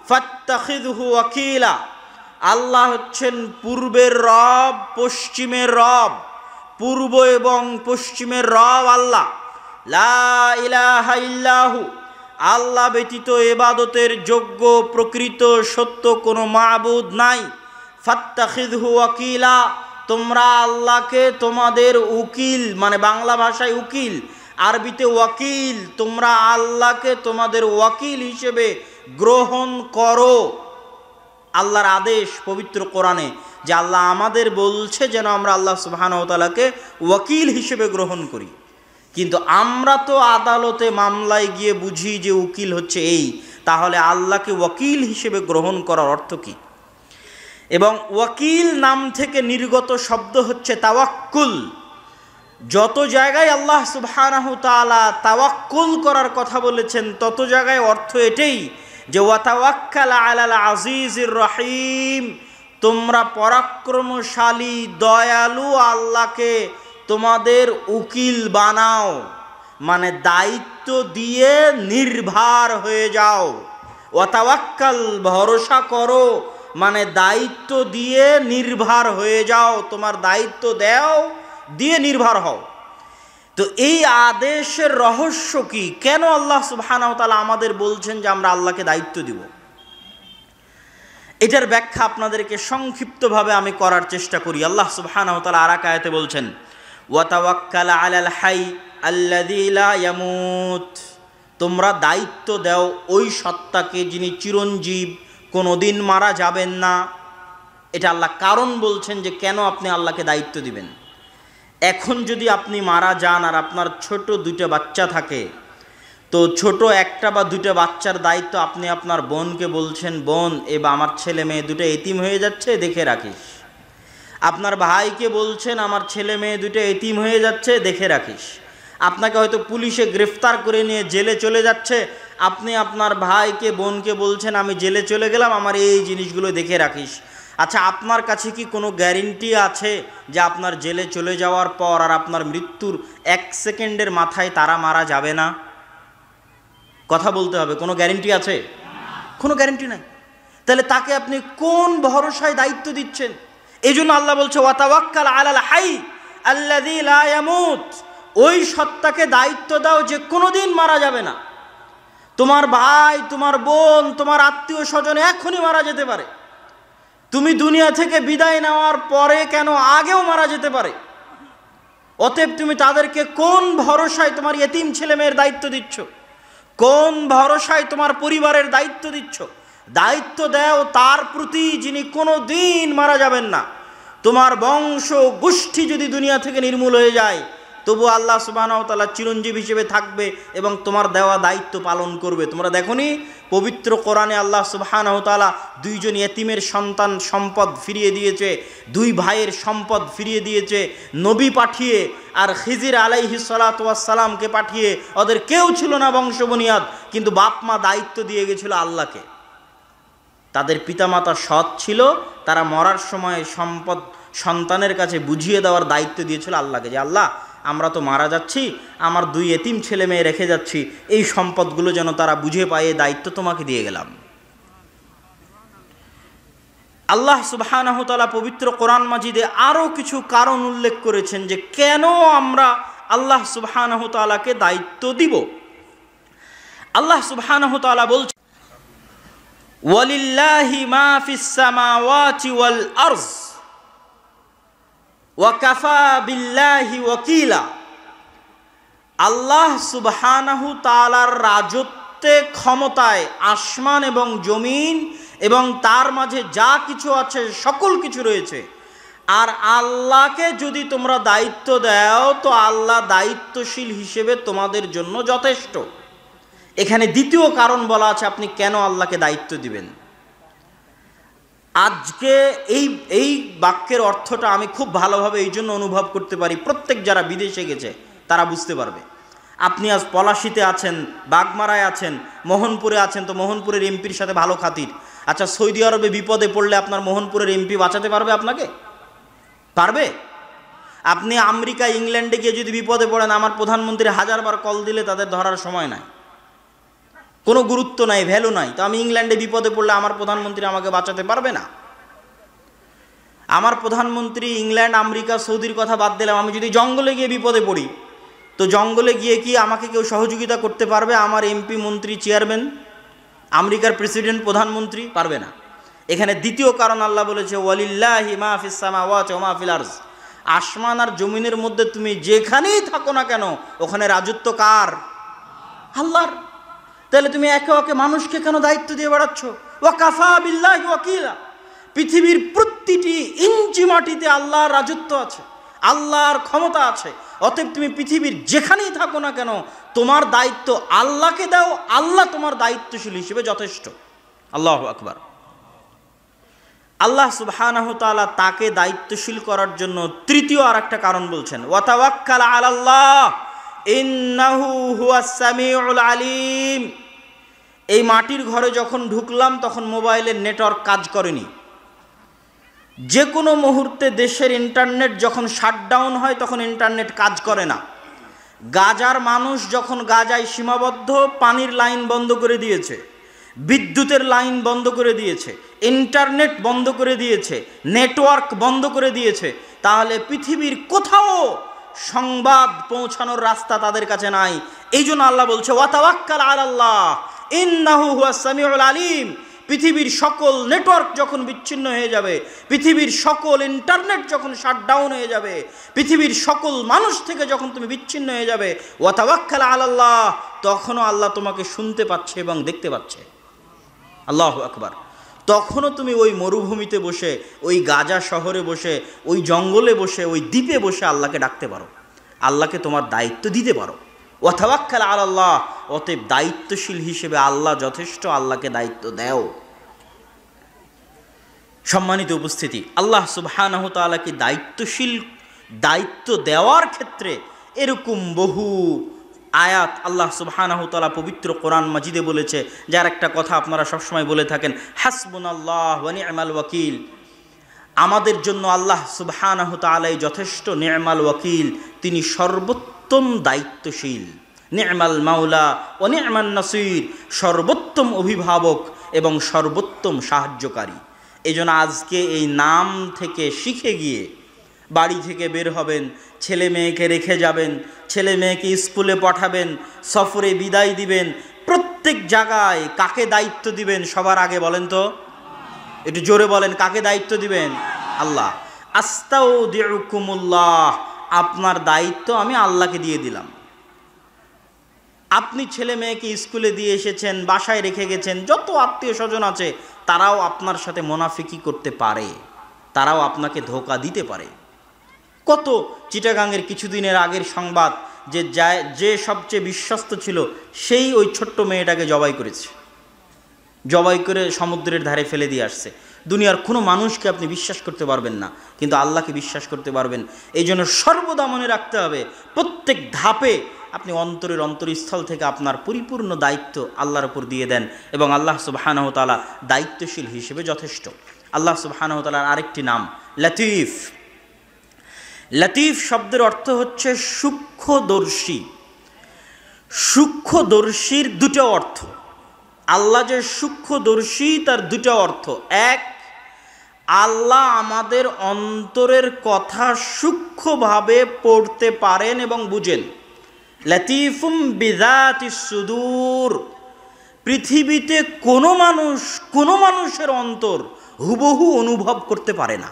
ফাত্তাখিযহু ওয়াকিলা। আল্লাহ হচ্ছেন পূর্বের রব, পশ্চিমের রব। পূর্ব এবং পশ্চিমের রব আল্লাহ। লা ইলাহা ইল্লাহু, আল্লাহ ব্যতীত ইবাদতের যোগ্য প্রকৃত সত্য কোনো মাবুদ নাই। ফাত্তাখিযহু ওয়াকিলা, তোমরা আল্লাহকে তোমাদের উকিল, মানে বাংলা ভাষায় উকিল, আরবিতে ওয়াকিল, তোমরা আল্লাহকে তোমাদের ওয়াকিল হিসেবে গ্রহণ করো। আল্লাহর আদেশ পবিত্র কোরআনে যে আল্লাহ আমাদের বলছে যেন আমরা আল্লাহ সুবহানাহু ওয়া তাআলাকে ওয়াকিল হিসেবে গ্রহণ করি। কিন্তু আমরা তো আদালতে মামলায় গিয়ে বুঝি যে উকিল হচ্ছে এই, তাহলে আল্লাহকে ওয়াকিল হিসেবে গ্রহণ করার অর্থ কী? এবং ওয়াকিল নাম থেকে নির্গত শব্দ হচ্ছে তাওয়াক্কুল। যত জায়গায় আল্লাহ সুবহানাহু তাআলা তাওয়াক্কুল করার কথা বলেছেন তত জায়গায় অর্থ এটাই যে ওয়াতাওয়াক্কাল আলাল আজিজির রহিম, তোমরা পরাক্রমশালী দয়ালু আল্লাহকে তোমাদের উকিল বানাও, মানে দায়িত্ব দিয়ে নির্ভর হয়ে যাও। ওয়াতাওয়াক্কাল ভরসা করো, মানে দায়িত্ব দিয়ে নির্ভর হয়ে যাও, তোমার দায়িত্ব দাও দিয়ে নির্ভর হও। তো এই আদেশের রহস্য কি? কেন আল্লাহ সুবহানাহু ওয়া তাআলা আমাদের বলছেন যে আমরা আল্লাহকে দায়িত্ব দিব? এটার ব্যাখ্যা আপনাদেরকে সংক্ষিপ্তভাবে আমি করার চেষ্টা করি। আল্লাহ সুবহানাহু ওয়া তাআলা আর এক আয়াতে বলছেন, ওয়াতাওয়াক্কাল আলাল হাই আল্লাযী লা ইয়ামুত, তোমরা দায়িত্ব দাও ওই সত্তাকে যিনি চিরঞ্জীব, কোনোদিন মারা যাবেন না। এটা আল্লাহ কারণ বলছেন যে কেন আপনি আল্লাহকে দায়িত্ব দিবেন। এখন যদি আপনি মারা যান আর আপনার ছোট দুইটা বাচ্চা থাকে, তো ছোট একটা বা দুইটা বাচ্চার দায়িত্ব আপনি আপনার বোনকে বলছেন, বোন এবার আমার ছেলে মেয়ে দুটো এতিম হয়ে যাচ্ছে, দেখে রাখিস। আপনার ভাইকে বলছেন, আমার ছেলে মেয়ে দুটো এতিম হয়ে যাচ্ছে, দেখে রাখিস। আপনাকে হয়তো পুলিশে গ্রেফতার করে নিয়ে জেলে চলে যাচ্ছে, আপনি আপনার ভাইকে বোনকে বলছেন, আমি জেলে চলে গেলাম, আমার এই জিনিসগুলো দেখে রাখিস। আচ্ছা, আপনার কাছে কি কোনো গ্যারেন্টি আছে যে আপনার জেলে চলে যাওয়ার পর আর আপনার মৃত্যুর 1 সেকেন্ডের মাথায় তারা মারা যাবে না? কথা বলতে হবে, কোনো গ্যারেন্টি আছে? কোনো গ্যারেন্টি নাই। তাহলে তাকে আপনি কোন ভরসায় দায়িত্ব দিচ্ছেন? এই জন্য আল্লাহ বলছে ওয়াতাওয়াক্কাল আলাল হাই আল্লাযী লা ইয়ামুত, ওই সত্তাকে দায়িত্ব দাও যে কোনোদিন মারা যাবে না। তোমার ভাই, তোমার বোন, তোমার আত্মীয় স্বজন এখনই মারা যেতে পারে। তুমি দুনিয়া থেকে বিদায় নেওয়ার পরে কেন, আগেও মারা যেতে পারে। অতএব তুমি তাদেরকে কোন ভরসায় তোমার ইতিম ছেলে মেয়ের দায়িত্ব দিচ্ছ? কোন ভরসায় তোমার পরিবারের দায়িত্ব দিচ্ছ? দায়িত্ব দাও তার প্রতি যিনি কোনো দিন মারা যাবেন না। তোমার বংশ গোষ্ঠী যদি দুনিয়া থেকে নির্মূল হয়ে যায়, তবু আল্লাহ সুবহানাহু ওয়া তাআলা চিরঞ্জীব হিসেবে থাকবে এবং তোমার দেওয়া দায়িত্ব পালন করবে। তোমরা দেখোনি পবিত্র কোরআনে আল্লাহ সুবহানাহু ওয়া তাআলা 2 জন ইতিমের সন্তান সম্পদ ফিরিয়ে দিয়েছে, 2 ভাইয়ের সম্পদ ফিরিয়ে দিয়েছে নবী পাঠিয়ে, আর খিজির আলাইহিস সালাতু ওয়াস সালামকে পাঠিয়ে। ওদের কেউ ছিল না বংশবুনিয়াদ, কিন্তু বাপ মা দায়িত্ব দিয়ে গেছিল আল্লাহকে। তাদের পিতামাতা সৎ ছিল, তারা মরার সময় সম্পদ সন্তানের কাছে বুঝিয়ে দেওয়ার দায়িত্ব দিয়েছিল আল্লাহকে, যে আল্লাহ আমরা তো মারা যাচ্ছি, আমার 2 এতিম ছেলে মেয়ে রেখে যাচ্ছি, এই সম্পদগুলো যেন তারা বুঝে পায়, এই দায়িত্ব তোমাকে দিয়ে গেলাম। আল্লাহ সুবহানাহু ওয়া তাআলা পবিত্র কোরআন মাজিদে আরও কিছু কারণ উল্লেখ করেছেন যে কেন আমরা আল্লাহ সুবহানাহু ওয়া তাআলাকে দায়িত্ব দিব। আল্লাহ সুবহানাহু ওয়া তাআলা বলছেন, ওয়ালিল্লাহি মা ফিস সামাওয়াতি ওয়াল আরজ ওয়া কাফা বিল্লাহি ওয়াকিলা। আল্লাহ সুবহানাহু তাআলার রাজত্বে, ক্ষমতায় আসমান এবং জমিন এবং তার মাঝে যা কিছু আছে সকল কিছু রয়েছে। আর আল্লাহকে যদি তোমরা দায়িত্ব দাও, তো আল্লাহ দায়িত্বশীল হিসেবে তোমাদের জন্য যথেষ্ট। এখানে দ্বিতীয় কারণ বলা আছে আপনি কেন আল্লাহকে দায়িত্ব দিবেন। আজকে এই বাক্যের অর্থটা আমি খুব ভালোভাবে এই জন্য অনুভব করতে পারি, প্রত্যেক যারা বিদেশে গেছে তারা বুঝতে পারবে। আপনি আজ পলাশিতে আছেন, বাগমারায় আছেন, মোহনপুরে আছেন, তো মোহনপুরের এমপির সাথে ভালো খাতির। আচ্ছা, সৌদি আরবে বিপদে পড়লে আপনার মোহনপুরের এমপি বাঁচাতে পারবে আপনাকে? পারবে? আপনি আমেরিকা, ইংল্যান্ডে গিয়ে যদি বিপদে পড়েন, আমার প্রধানমন্ত্রী 1000 বার কল দিলে তাদের ধরার সময় নাই, কোনো গুরুত্ব নাই, ভ্যালু নাই। তো আমি ইংল্যান্ডে বিপদে পড়লে আমার প্রধানমন্ত্রী আমাকে বাঁচাতে পারবে না। আমার প্রধানমন্ত্রী ইংল্যান্ড, আমেরিকা, সৌদির কথা বাদ দিলাম, আমি যদি জঙ্গলে গিয়ে বিপদে পড়ি, তো জঙ্গলে গিয়ে কি আমাকে কেউ সহযোগিতা করতে পারবে? আমার এমপি, মন্ত্রী, চেয়ারম্যান, আমেরিকার প্রেসিডেন্ট, প্রধানমন্ত্রী পারবে না। এখানে দ্বিতীয় কারণ আল্লাহ বলেছে ওয়ালিল্লাহি মা ফিস সামাওয়াতি ওয়া মা ফিল আরজ। আসমান আর জমিনের মধ্যে তুমি যেখানেই থাকো না কেন, ওখানে রাজত্ব কার? আল্লাহর। তাহলে তুমি একে একে মানুষকে কেন দায়িত্ব দিয়ে বেড়াচ্ছ? ওয়া কাফা বিল্লাহি ওয়াকিলা। পৃথিবীর প্রতিটি ইঞ্চি মাটিতে আল্লাহর রাজত্ব আছে, আল্লাহর ক্ষমতা আছে। অতএব তুমি পৃথিবীর যেখানেই থাকো না কেন, তোমার দায়িত্ব আল্লাহকে দাও, আল্লাহ তোমার দায়িত্বশীল হিসেবে যথেষ্ট। আল্লাহু আকবার। আল্লাহ সুবহানাহু ওয়া তাআলা তাকে দায়িত্বশীল করার জন্য তৃতীয় আরেকটা কারণ বলছেন, ওয়াতাওয়াক্কাল আলাল্লাহ ইন্নাহু হুয়াস সামিউল আলিম। এই মাটির ঘরে যখন ঢুকলাম তখন মোবাইলের নেটওয়ার্ক কাজ করেনি। যে কোনো মুহূর্তে দেশের ইন্টারনেট যখন শাটডাউন হয় তখন ইন্টারনেট কাজ করে না। গাজার মানুষ যখন গাজায় সীমাবদ্ধ, পানির লাইন বন্ধ করে দিয়েছে, বিদ্যুতের লাইন বন্ধ করে দিয়েছে, ইন্টারনেট বন্ধ করে দিয়েছে, নেটওয়ার্ক বন্ধ করে দিয়েছে, তাহলে পৃথিবীর কোথাও সংবাদ পৌঁছানোর রাস্তা তাদের কাছে নাই। এই জন্য আল্লাহ বলছে ওয়াতাওয়াক্কাল আলাল্লাহ ইন্নাহু হুয়াস সামিউল আলিম। পৃথিবীর সকল নেটওয়ার্ক যখন বিচ্ছিন্ন হয়ে যাবে, পৃথিবীর সকল ইন্টারনেট যখন শাটডাউন হয়ে যাবে, পৃথিবীর সকল মানুষ থেকে যখন তুমি বিচ্ছিন্ন হয়ে যাবে, ওয়াতাওয়াক্কাল আলাল্লাহ, তখনও আল্লাহ তোমাকে শুনতে পাচ্ছে এবং দেখতে পাচ্ছে। আল্লাহু আকবার। তখনও তুমি ওই মরুভূমিতে বসে, ওই গাজা শহরে বসে, ওই জঙ্গলে বসে, ওই দ্বীপে বসে আল্লাহকে ডাকতে পারো, আল্লাহকে তোমার দায়িত্ব দিতে পারো। ওয়াতাওয়াক্কাল আলাল্লাহ, অতএব দায়িত্বশীল হিসেবে আল্লাহ যথেষ্ট, আল্লাহকে দায়িত্ব দাও। সম্মানিত উপস্থিতি, আল্লাহ সুবহানাহু ওয়া তাআলাকে দায়িত্ব দেওয়ার ক্ষেত্রে এরকম বহু আয়াত আল্লাহ সুবহানাহু ওয়া তাআলা পবিত্র কোরআন মাজিদে বলেছে, যার একটা কথা আপনারা সবসময় বলে থাকেন, হাসবুনাল্লাহ ওয়া নি'মাল ওয়াকিল। আমাদের জন্য আল্লাহ সুবহানাহু ওয়া তাআলাই যথেষ্ট, নি'মাল ওয়াকিল, তিনি সর্বোত্তম দায়িত্বশীল। নি'মাল মাওলা ওয়া নি'মান নাসির, সর্বোত্তম অভিভাবক এবং সর্বোত্তম সাহায্যকারী। এজন্য আজকে এই নাম থেকে শিখে গিয়ে বাড়ি থেকে বের হবেন, ছেলে মেয়েকে রেখে যাবেন, ছেলে মেয়েকে স্কুলে পাঠাবেন, সফরে বিদায় দিবেন, প্রত্যেক জায়গায় কাকে দায়িত্ব দিবেন সবার আগে বলেন তো? একটু জোরে বলেন, কাকে দায়িত্ব দিবেন? আল্লাহ। আস্তাউদিউকুমুল্লাহ, আপনার দায়িত্ব আমি আল্লাহকে দিয়ে দিলাম। আপনি ছেলে মেয়েকে স্কুলে দিয়ে এসেছেন, বাসায় রেখে গেছেন, যত আত্মীয় স্বজন আছে তারাও আপনার সাথে মুনাফিকি করতে পারে, তারাও আপনাকে ধোঁকা দিতে পারে। কত চিটাগাংয়ের কিছুদিনের আগের সংবাদ, যে সবচেয়ে বিশ্বস্ত ছিল সেই ওই ছোট্ট মেয়েটাকে জবাই করেছে, জবাই করে সমুদ্রের ধারে ফেলে দিয়ে আসছে। দুনিয়ার কোনো মানুষকে আপনি বিশ্বাস করতে পারবেন না, কিন্তু আল্লাহকে বিশ্বাস করতে পারবেন। এই জন্য সর্বদা মনে রাখতে হবে, প্রত্যেক ধাপে আপনি অন্তরস্থল থেকে আপনার পরিপূর্ণ দায়িত্ব আল্লাহর উপর দিয়ে দেন, এবং আল্লাহ সুবহানাহু ওয়া তাআলা দায়িত্বশীল হিসেবে যথেষ্ট। আল্লাহ সুবহানাহু ওয়া তাআলার আরেকটি নাম লতীফ। লতীফ শব্দের অর্থ হচ্ছে সূক্ষ্মদর্শী। সূক্ষ্মদর্শীর দুটো অর্থ। আল্লাহ যে সূক্ষ্মদর্শী তার দুটো অর্থ। এক, আল্লাহ আমাদের অন্তরের কথা সূক্ষ্মভাবে পড়তে পারেন এবং বুঝেন। লতীফুম বিযাতিস সুদূর। পৃথিবীতে কোনো মানুষের অন্তর হুবহু অনুভব করতে পারে না।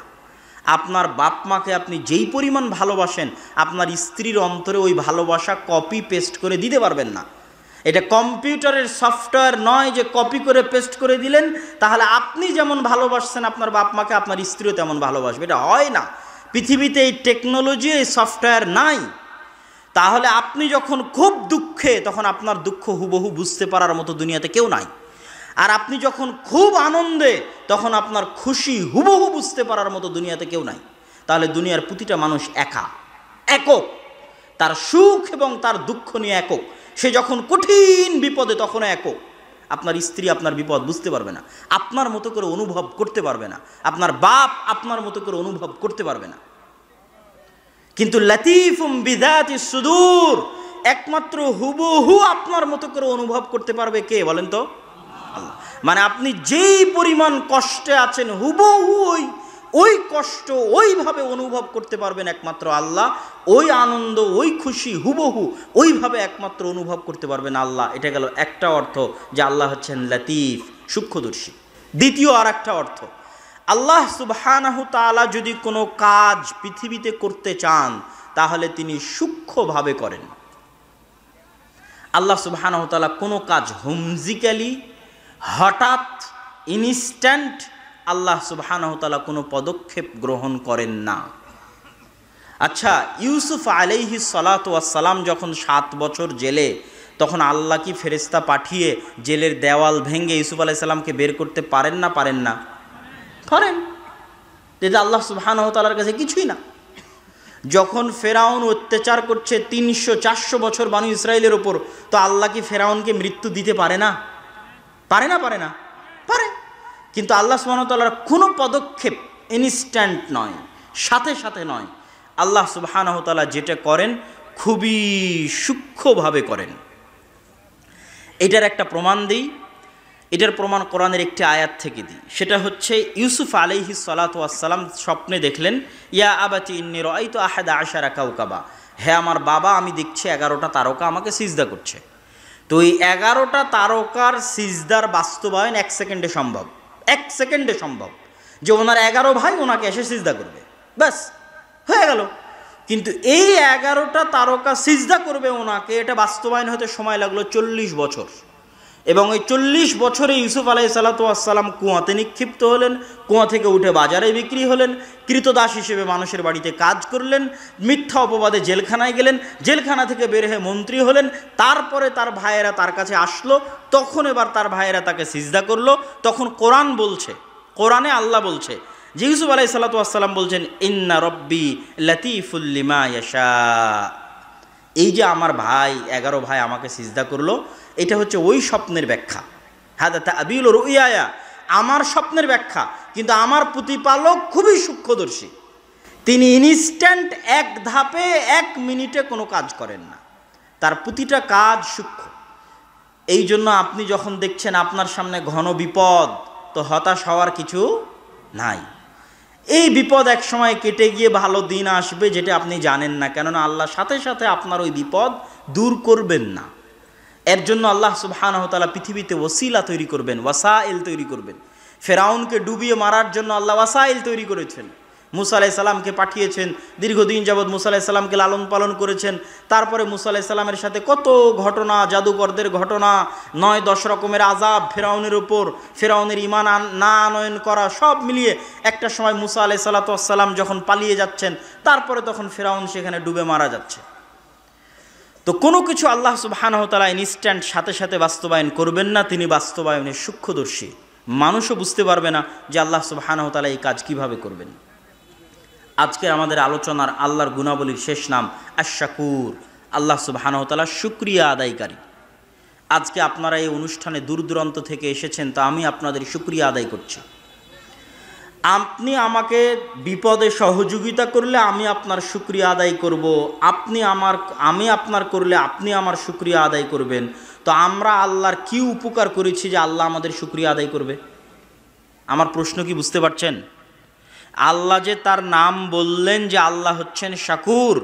আপনার বাপ মাকে আপনি যেই পরিমাণ ভালোবাসেন, আপনার স্ত্রীর অন্তরে ওই ভালোবাসা কপি পেস্ট করে দিতে পারবেন না। এটা কম্পিউটারের সফটওয়্যার নয় যে কপি করে পেস্ট করে দিলেন, তাহলে আপনি যেমন ভালোবাসছেন আপনার বাপ মাকে, আপনার স্ত্রীও তেমন ভালোবাসবে। এটা হয় না। পৃথিবীতে এই টেকনোলজি, এই সফটওয়্যার নাই। তাহলে আপনি যখন খুব দুঃখে, তখন আপনার দুঃখ হুবহু বুঝতে পারার মতো দুনিয়াতে কেউ নাই। আর আপনি যখন খুব আনন্দে, তখন আপনার খুশি হুবহু বুঝতে পারার মতো দুনিয়াতে কেউ নাই। তাহলে দুনিয়ার প্রতিটা মানুষ একক, তার সুখ এবং তার দুঃখ নিয়ে একক। সে যখন কঠিন বিপদে তখনও একক। আপনার স্ত্রী আপনার বিপদ বুঝতে পারবে না, আপনার মতো করে অনুভব করতে পারবে না, আপনার বাপ আপনার মতো করে অনুভব করতে পারবে না। কিন্তু লতীফুম বিযাতিস সুদূর, একমাত্র হুবহু আপনার মতো করে অনুভব করতে পারবে কে বলেন তো? আল্লাহ। মানে আপনি যেই পরিমাণ কষ্টে আছেন, হুবহু ওই কষ্ট ওইভাবে অনুভব করতে পারবেন একমাত্র আল্লাহ। ওই আনন্দ, ওই খুশি হুবহু ওইভাবে একমাত্র অনুভব করতে পারবেন আল্লাহ। এটা গেল একটা অর্থ, যে আল্লাহ হচ্ছেন লতীফ, সূক্ষ্মদর্শী। দ্বিতীয় আর একটা অর্থ, আল্লাহ সুবহানাহু তাআলা যদি কোনো কাজ পৃথিবীতে করতে চান, তাহলে তিনি সূক্ষ্মভাবে করেন। আল্লাহ সুবহানাহু তাআলা কোনো কাজ হুমজিক্যালি, হঠাৎ, ইনস্ট্যান্ট আল্লাহ সুবহানাহু তাআলা কোনো পদক্ষেপ গ্রহণ করেন না। আচ্ছা, ইউসুফ আলাইহিস সালাতু ওয়াস সালাম যখন 7 বছর জেলে, তখন আল্লাহ কি ফেরেশতা পাঠিয়ে জেলের দেওয়াল ভেঙে ইউসুফ আলাইহিস সালামকে বের করতে পারেন না? পারেন? যেটা আল্লাহ সুবহানাহু ওয়া তাআলার কাছে কিছুই না। যখন ফেরাউন অত্যাচার করছে 300-400 বছর বানু ইসরায়েলের ওপর, তো আল্লাহ কি ফেরাউনকে মৃত্যু দিতে পারে না? পারে না? পারে না? পারে। কিন্তু আল্লাহ সুবহানাহু ওয়া তাআলার কোনো পদক্ষেপ ইনস্ট্যান্ট নয়, সাথে সাথে নয়। আল্লাহ সুবহানাহু ওয়া তাআলা যেটা করেন খুবই সূক্ষ্মভাবে করেন। এটার একটা প্রমাণ দিই, এটার প্রমাণ কোরআনের একটি আয়াত থেকে দিই। সেটা হচ্ছে ইউসুফ আলাইহিস সালাতু ওয়াস সালাম স্বপ্নে দেখলেন, ইয়া আবাতি ইন্নী রাআইতু আহাদা আশারা কাওকাবা, হে আমার বাবা, আমি দেখছি 11টা তারকা আমাকে সিজদা করছে। তো এই 11টা তারকার সিজদার বাস্তবায়ন 1 সেকেন্ডে সম্ভব। 1 সেকেন্ডে সম্ভব যে ওনার 11 ভাই ওনাকে এসে সিজদা করবে, ব্যাস হয়ে গেল। কিন্তু এই 11টা তারকা সিজদা করবে ওনাকে, এটা বাস্তবায়ন হতে সময় লাগলো 40 বছর। এবং ওই 40 বছরে ইউসুফ আলাইহিস সালাতু ওয়াস সালাম কুয়াতে নিক্ষিপ্ত হলেন, কুয়া থেকে উঠে বাজারে বিক্রি হলেন, কৃতদাস হিসেবে মানুষের বাড়িতে কাজ করলেন, মিথ্যা অপবাদে জেলখানায় গেলেন, জেলখানা থেকে বের হয়ে মন্ত্রী হলেন। তারপরে তার ভাইয়েরা তার কাছে আসলো, তখন এবার তার ভাইয়েরা তাকে সিজদা করলো। তখন কোরআন বলছে, কোরআনে আল্লাহ বলছে যে ইউসুফ আলাইহিস সালাতু ওয়াস সালাম বলছেন, ইন্না রব্বি লাতীফুল লিমা ইয়াশা। এই যে আমার ভাই 11 ভাই আমাকে সিজদা করলো, এটা হচ্ছে ওই স্বপ্নের ব্যাখ্যা। হাদা তা'বীলু রুইয়া, আমার স্বপ্নের ব্যাখ্যা। কিন্তু আমার প্রতিপালক খুবই সূক্ষ্মদর্শী, তিনি ইনস্ট্যান্ট এক ধাপে 1 মিনিটে কোনো কাজ করেন না, তার প্রতিটা কাজ সূক্ষ্ম। এই জন্য আপনি যখন দেখছেন আপনার সামনে ঘন বিপদ, তো হতাশ হওয়ার কিছু নাই। এই বিপদ এক সময় কেটে গিয়ে ভালো দিন আসবে, যেটা আপনি জানেন না, কেননা আল্লাহ সাথে সাথে আপনার ওই বিপদ দূর করবেন না। এর জন্য আল্লাহ সুবহানাহু ওয়া তাআলা পৃথিবীতে ওসিলা তৈরি করবেন, ওয়াসাইল তৈরি করবেন। ফেরাউনকে ডুবিয়ে মারার জন্য আল্লাহ ওয়াসাইল তৈরি করেছেন। মুসা আলাইহিস সালামকে পাঠিয়েছেন, দীর্ঘদিন যাবৎ মুসা আলাইহিস সালামকে লালন পালন করেছেন। তারপরে মুসা আলাইহিস সালামের সাথে কত ঘটনা, জাদুকরদের ঘটনা, 9-10 রকমের আযাব ফেরাউনের উপর, ফেরাউনের ঈমান না আনয়ন করা, সব মিলিয়ে একটা সময় মুসা আলাইহিস সালাম যখন পালিয়ে যাচ্ছেন, তারপরে তখন ফেরাউন সেখানে ডুবে মারা যাচ্ছে। তো কোনো কিছু আল্লাহ সুবহানাহু ওয়া তাআলা ইনস্ট্যান্ট সাথে সাথে বাস্তবায়ন করবেন না, তিনি বাস্তবায়নে সূক্ষ্মদর্শী। মানুষও বুঝতে পারবে না যে আল্লাহ সুবহানাহু ওয়া তাআলা এই কাজ কিভাবে করবেন। আজকের আমাদের আলোচনার আল্লাহর গুণাবলীর শেষ নাম আশ-শাকুর, আল্লাহ সুবহানাহু ওয়া তাআলা শুকরিয়া আদায়কারী। আজকে আপনারা এই অনুষ্ঠানে দূর দূরান্ত থেকে এসেছেন, তো আমি আপনাদের শুকরিয়া আদায় করছি। আপনি আমাকে বিপদে সহযোগিতা করলে আমি আপনার শুকরিয়া আদায় করব, আমি আপনার করলে আপনি আমার শুকরিয়া আদায় করবেন। তো আমরা আল্লাহর কি উপকার করেছি যে আল্লাহ আমাদের শুকরিয়া আদায় করবে? আমার প্রশ্ন কি বুঝতে পারছেন? আল্লাহ যে তার নাম বললেন যে আল্লাহ হচ্ছেন শাকুর,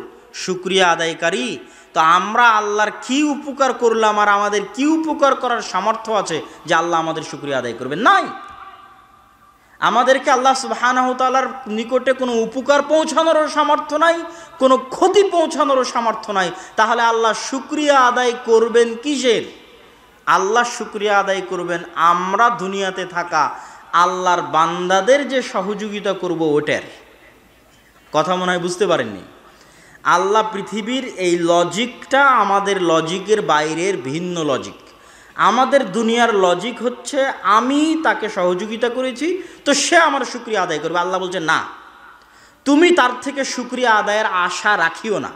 শুকরিয়া আদায়কারী, তো আমরা আল্লাহর কি উপকার করলাম আর আমাদের কি উপকার করার সামর্থ্য আছে যে আল্লাহ আমাদের শুকরিয়া আদায় করবেন? নাই। আমাদেরকে আল্লাহ সুবহানাহু ওয়া তাআলার নিকটে কোনো উপকার পৌঁছানোরও সামর্থ্য নাই, কোনো ক্ষতি পৌঁছানোরও সামর্থ্য নাই। তাহলে আল্লাহ শুকরিয়া আদায় করবেন কিসের? আল্লাহ শুকরিয়া আদায় করবেন আমরা দুনিয়াতে থাকা আল্লাহর বান্দাদের যে সহযোগিতা করব ওটার। কথা মনে হয় বুঝতে পারেননি। আল্লাহ পৃথিবীর এই লজিকটা আমাদের লজিকের বাইরের ভিন্ন লজিক। আমাদের দুনিয়ার লজিক হচ্ছে আমি তাকে সহযোগিতা করেছি তো সে আমার শুকরিয়া আদায় করবে। আল্লাহ বলছে না, তুমি তার থেকে শুকরিয়া আদায়ের আশা রাখিও না।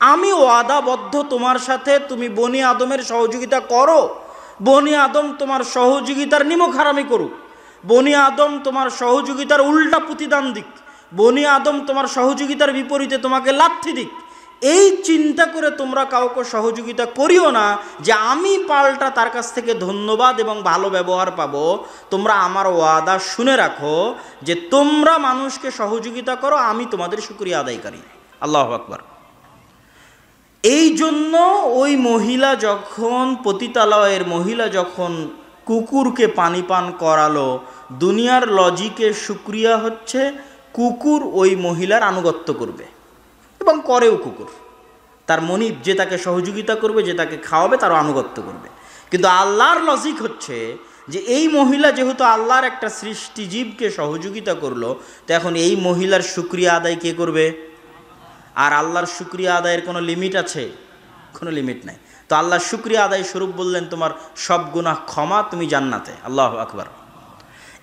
আমি ওয়াদাবদ্ধ তোমার সাথে, তুমি বনি আদমের সহযোগিতা করো, বনি আদম তোমার সহযোগিতার নিমক হারামি করুক, বনি আদম তোমার সহযোগিতার উল্টা প্রতিদান দিক, বনি আদম তোমার সহযোগিতার বিপরীতে তোমাকে লাথি দিক, এই চিন্তা করে তোমরা কাউকে সহযোগিতা করিও না যে আমি পাল্টা তার কাছ থেকে ধন্যবাদ এবং ভালো ব্যবহার পাবো। তোমরা আমার ওয়াদা শুনে রাখো যে তোমরা মানুষকে সহযোগিতা করো, আমি তোমাদের শুকরিয়া আদায়কারী। আল্লাহু আকবার। এই জন্য ওই মহিলা যখন, পতিতালয়ের মহিলা যখন কুকুরকে পানি পান করালো, দুনিয়ার লজিকে শুকরিয়া হচ্ছে কুকুর ওই মহিলার আনুগত্য করবে এবং করেও। কুকুর তার মনিব, যে তাকে সহযোগিতা করবে, যে তাকে খাওয়াবে, তারও আনুগত্য করবে। কিন্তু আল্লাহর লজিক হচ্ছে যে এই মহিলা যেহেতু আল্লাহর একটা সৃষ্টিজীবকে সহযোগিতা করলো, তো এখন এই মহিলার শুকরিয়া আদায় কে করবে? আর আল্লাহর শুকরিয়া আদায়ের কোনো লিমিট আছে? কোনো লিমিট নাই। তো আল্লাহর শুকরিয়া আদায় স্বরূপ বললেন তোমার সব গুনাহ ক্ষমা, তুমি জান্নাতে। আল্লাহু আকবার।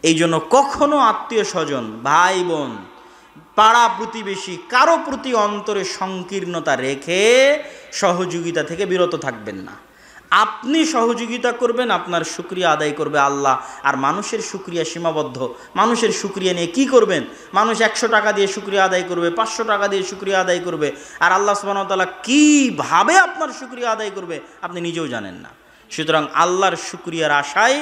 এই জন্য কখনো আত্মীয় স্বজন, ভাই বোন, পাড়া প্রতিবেশী কারো প্রতি অন্তরে সংকীর্ণতা রেখে সহযোগিতা থেকে বিরত থাকবেন না। আপনি সহযোগিতা করবেন, আপনার শুকরিয়া আদায় করবে আল্লাহ। আর মানুষের শুকরিয়া সীমাবদ্ধ। মানুষের শুকরিয়া নিয়ে কি করবেন? মানুষ 100 টাকা দিয়ে শুকরিয়া আদায় করবে, 500 টাকা দিয়ে শুকরিয়া আদায় করবে, আর আল্লাহ সুবহানাহু ওয়া তাআলা কীভাবে আপনার শুকরিয়া আদায় করবে আপনি নিজেও জানেন না। সুতরাং আল্লাহর শুকরিয়ার আশায়,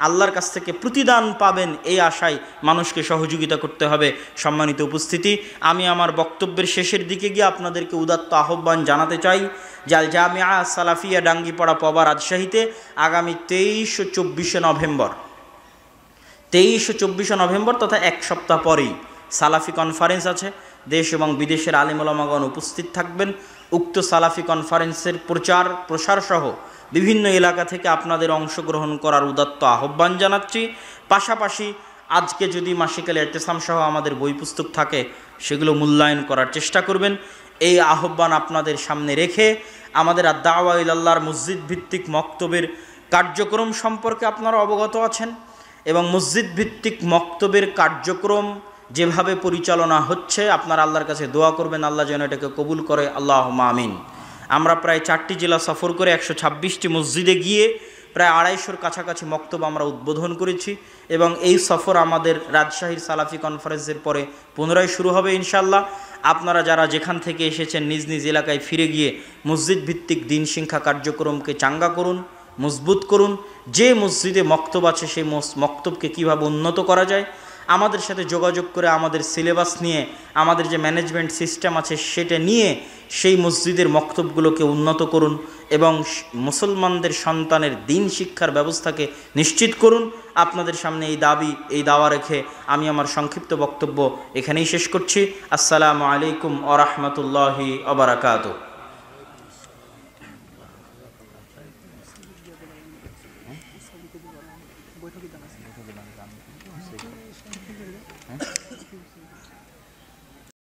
আল্লাহর কাছ থেকে প্রতিদান পাবেন এই আশায় মানুষকে সহযোগিতা করতে হবে। সম্মানিত উপস্থিতি, আমি আমার বক্তব্যের শেষের দিকে গিয়ে আপনাদেরকে উদাত্ত আহ্বান জানাতে চাই যে আল জামিয়া সালাফিয়া ডাঙ্গিপাড়া পবা রাজশাহীতে আগামী 23 ও 24 নভেম্বর 23 ও 24 নভেম্বর তথা এক সপ্তাহ পরেই সালাফি কনফারেন্স আছে। দেশ এবং বিদেশের আলেম ওলামাগণ উপস্থিত থাকবেন। উক্ত সালাফি কনফারেন্সের প্রচার প্রসার সহ বিভিন্ন এলাকা থেকে আপনাদের অংশগ্রহণ করার উদাত্ত আহ্বান জানাচ্ছি। পাশাপাশি আজকে যদি মাসিক আল ইতিসাম সহ আমাদের বই পুস্তক থাকে সেগুলো মূল্যায়ন করার চেষ্টা করবেন। এই আহ্বান আপনাদের সামনে রেখে আমাদের আদ-দাওয়া ইলাল্লাহর মসজিদ ভিত্তিক মক্তবের কার্যক্রম সম্পর্কে আপনারা অবগত আছেন এবং মসজিদ ভিত্তিক মক্তবের কার্যক্রম যেভাবে পরিচালনা হচ্ছে আপনারা আল্লাহর কাছে দোয়া করবেন আল্লাহ যেন এটাকে কবুল করে, আল্লাহুম্মা আমিন। আমরা প্রায় 4টি জেলা সফর করে 126টি মসজিদে গিয়ে প্রায় 250-র কাছাকাছি মক্তব আমরা উদ্বোধন করেছি এবং এই সফর আমাদের রাজশাহীর সালাফি কনফারেন্সের পরে পুনরায় শুরু হবে ইনশাআল্লাহ। আপনারা যারা যেখান থেকে এসেছেন নিজ নিজ এলাকায় ফিরে গিয়ে মসজিদ ভিত্তিক দিন শিক্ষা কার্যক্রমকে চাঙ্গা করুন, মজবুত করুন। যে মসজিদে মক্তব আছে সেই মক্তবকে কীভাবে উন্নত করা যায় আমাদের সাথে যোগাযোগ করে আমাদের সিলেবাস নিয়ে, আমাদের যে ম্যানেজমেন্ট সিস্টেম আছে সেটা নিয়ে সেই মসজিদের মক্তবগুলোকে উন্নত করুন এবং মুসলমানদের সন্তানের দিন শিক্ষার ব্যবস্থাকে নিশ্চিত করুন। আপনাদের সামনে এই দাবি, এই দাওয়া রেখে আমি আমার সংক্ষিপ্ত বক্তব্য এখানেই শেষ করছি। আসসালামু আলাইকুম ওয়া রাহমাতুল্লাহি ওয়া বারাকাতুহু।